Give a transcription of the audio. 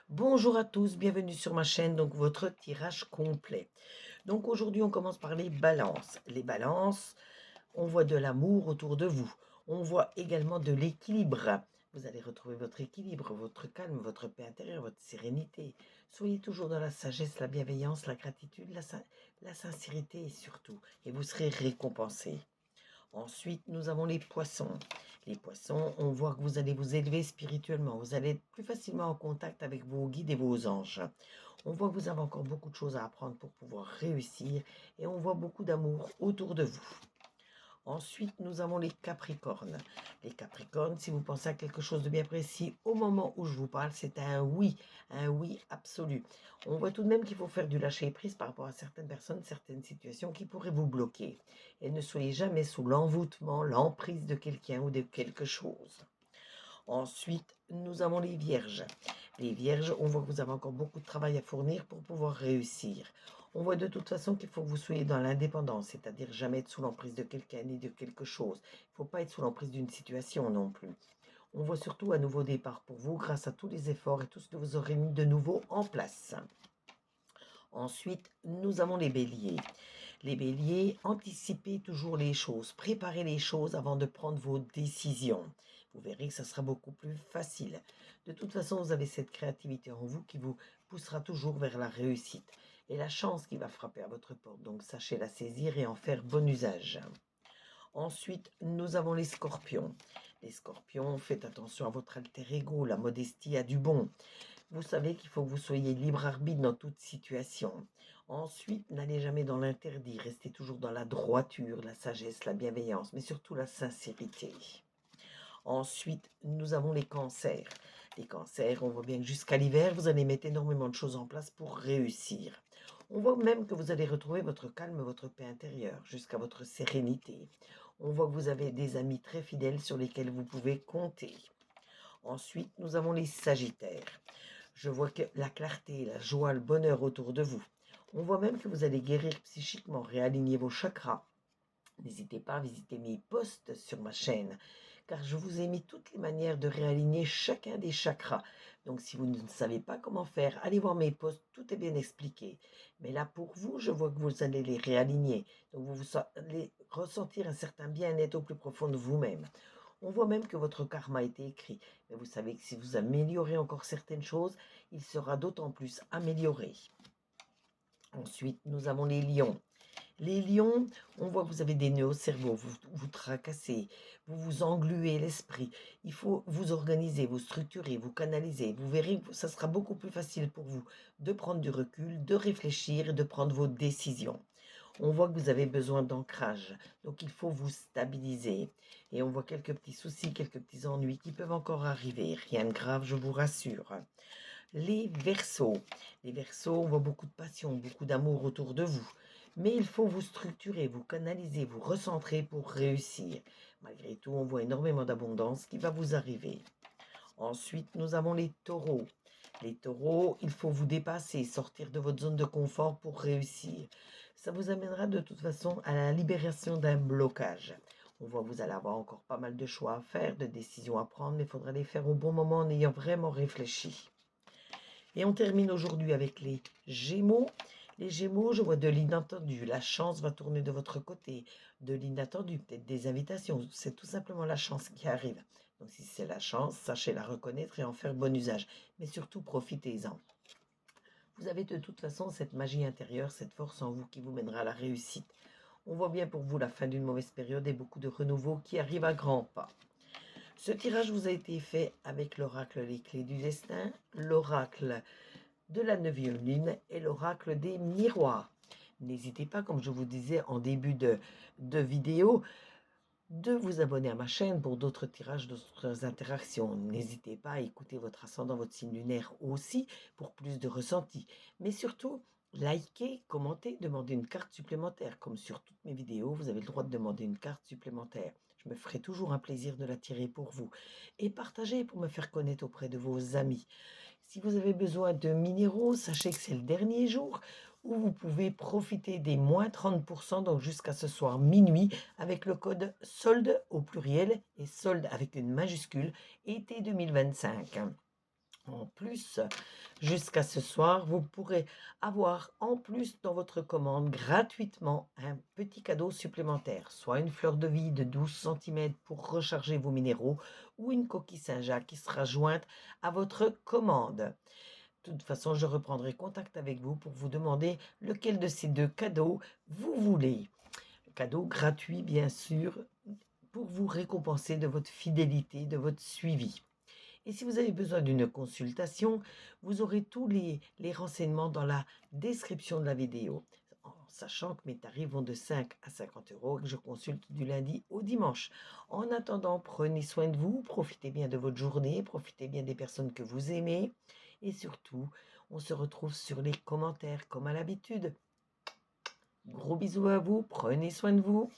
Bonjour à tous, bienvenue sur ma chaîne, donc votre tirage complet. Donc aujourd'hui, on commence par les balances. Les balances, on voit de l'amour autour de vous. On voit également de l'équilibre. Vous allez retrouver votre équilibre, votre calme, votre paix intérieure, votre sérénité. Soyez toujours dans la sagesse, la bienveillance, la gratitude, la sincérité et surtout. Et vous serez récompensé. Ensuite, nous avons les poissons. Les poissons, on voit que vous allez vous élever spirituellement. Vous allez être plus facilement en contact avec vos guides et vos anges. On voit que vous avez encore beaucoup de choses à apprendre pour pouvoir réussir et on voit beaucoup d'amour autour de vous. Ensuite, nous avons les Capricornes. Les Capricornes, si vous pensez à quelque chose de bien précis, au moment où je vous parle, c'est un oui absolu. On voit tout de même qu'il faut faire du lâcher-prise par rapport à certaines personnes, certaines situations qui pourraient vous bloquer. Et ne soyez jamais sous l'envoûtement, l'emprise de quelqu'un ou de quelque chose. Ensuite, nous avons les vierges. Les vierges, on voit que vous avez encore beaucoup de travail à fournir pour pouvoir réussir. On voit de toute façon qu'il faut que vous soyez dans l'indépendance, c'est-à-dire jamais être sous l'emprise de quelqu'un ni de quelque chose. Il ne faut pas être sous l'emprise d'une situation non plus. On voit surtout un nouveau départ pour vous grâce à tous les efforts et tout ce que vous aurez mis de nouveau en place. Ensuite, nous avons les béliers. Les béliers, anticipez toujours les choses, préparez les choses avant de prendre vos décisions. Vous verrez que ça sera beaucoup plus facile. De toute façon, vous avez cette créativité en vous qui vous poussera toujours vers la réussite et la chance qui va frapper à votre porte. Donc, sachez la saisir et en faire bon usage. Ensuite, nous avons les scorpions. Les scorpions, faites attention à votre alter ego, la modestie a du bon. Vous savez qu'il faut que vous soyez libre arbitre dans toute situation. Ensuite, n'allez jamais dans l'interdit, restez toujours dans la droiture, la sagesse, la bienveillance, mais surtout la sincérité. Ensuite, nous avons les cancers. Les cancers, on voit bien que jusqu'à l'hiver, vous allez mettre énormément de choses en place pour réussir. On voit même que vous allez retrouver votre calme, votre paix intérieure, jusqu'à votre sérénité. On voit que vous avez des amis très fidèles sur lesquels vous pouvez compter. Ensuite, nous avons les sagittaires. Je vois que la clarté, la joie, le bonheur autour de vous. On voit même que vous allez guérir psychiquement, réaligner vos chakras. N'hésitez pas à visiter mes posts sur ma chaîne, car je vous ai mis toutes les manières de réaligner chacun des chakras. Donc si vous ne savez pas comment faire, allez voir mes posts, tout est bien expliqué. Mais là, pour vous, je vois que vous allez les réaligner. Donc vous allez ressentir un certain bien-être au plus profond de vous-même. On voit même que votre karma a été écrit. Mais vous savez que si vous améliorez encore certaines choses, il sera d'autant plus amélioré. Ensuite, nous avons les lions. Les lions, on voit que vous avez des nœuds au cerveau, vous vous tracassez, vous vous engluez l'esprit. Il faut vous organiser, vous structurer, vous canaliser. Vous verrez que ça sera beaucoup plus facile pour vous de prendre du recul, de réfléchir et de prendre vos décisions. On voit que vous avez besoin d'ancrage, donc il faut vous stabiliser. Et on voit quelques petits soucis, quelques petits ennuis qui peuvent encore arriver. Rien de grave, je vous rassure. Les Verseaux. Les Verseaux, on voit beaucoup de passion, beaucoup d'amour autour de vous. Mais il faut vous structurer, vous canaliser, vous recentrer pour réussir. Malgré tout, on voit énormément d'abondance qui va vous arriver. Ensuite, nous avons les taureaux. Les taureaux, il faut vous dépasser, sortir de votre zone de confort pour réussir. Ça vous amènera de toute façon à la libération d'un blocage. On voit que vous allez avoir encore pas mal de choix à faire, de décisions à prendre, mais il faudra les faire au bon moment en ayant vraiment réfléchi. Et on termine aujourd'hui avec les Gémeaux. Les Gémeaux, je vois de l'inattendu. La chance va tourner de votre côté. De l'inattendu, peut-être des invitations. C'est tout simplement la chance qui arrive. Donc si c'est la chance, sachez la reconnaître et en faire bon usage. Mais surtout, profitez-en. Vous avez de toute façon cette magie intérieure, cette force en vous qui vous mènera à la réussite. On voit bien pour vous la fin d'une mauvaise période et beaucoup de renouveau qui arrive à grands pas. Ce tirage vous a été fait avec l'oracle Les Clés du Destin, l'oracle de la 9e lune et l'oracle des miroirs. N'hésitez pas, comme je vous disais en début de vidéo, de vous abonner à ma chaîne pour d'autres tirages, d'autres interactions. N'hésitez pas à écouter votre ascendant, votre signe lunaire aussi pour plus de ressenti. Mais surtout, likez, commentez, demandez une carte supplémentaire. Comme sur toutes mes vidéos, vous avez le droit de demander une carte supplémentaire. Je me ferai toujours un plaisir de la tirer pour vous. Et partagez pour me faire connaître auprès de vos amis. Si vous avez besoin de minéraux, sachez que c'est le dernier jour où vous pouvez profiter des moins 30%, donc jusqu'à ce soir minuit, avec le code solde au pluriel et solde avec une majuscule, été 2025. En plus, jusqu'à ce soir, vous pourrez avoir en plus dans votre commande gratuitement un petit cadeau supplémentaire, soit une fleur de vie de 12 centimètres pour recharger vos minéraux ou une coquille Saint-Jacques qui sera jointe à votre commande. De toute façon, je reprendrai contact avec vous pour vous demander lequel de ces deux cadeaux vous voulez. Cadeau gratuit, bien sûr, pour vous récompenser de votre fidélité, de votre suivi. Et si vous avez besoin d'une consultation, vous aurez tous les renseignements dans la description de la vidéo. En sachant que mes tarifs vont de 5 à 50 euros et que je consulte du lundi au dimanche. En attendant, prenez soin de vous, profitez bien de votre journée, profitez bien des personnes que vous aimez. Et surtout, on se retrouve sur les commentaires comme à l'habitude. Gros bisous à vous, prenez soin de vous.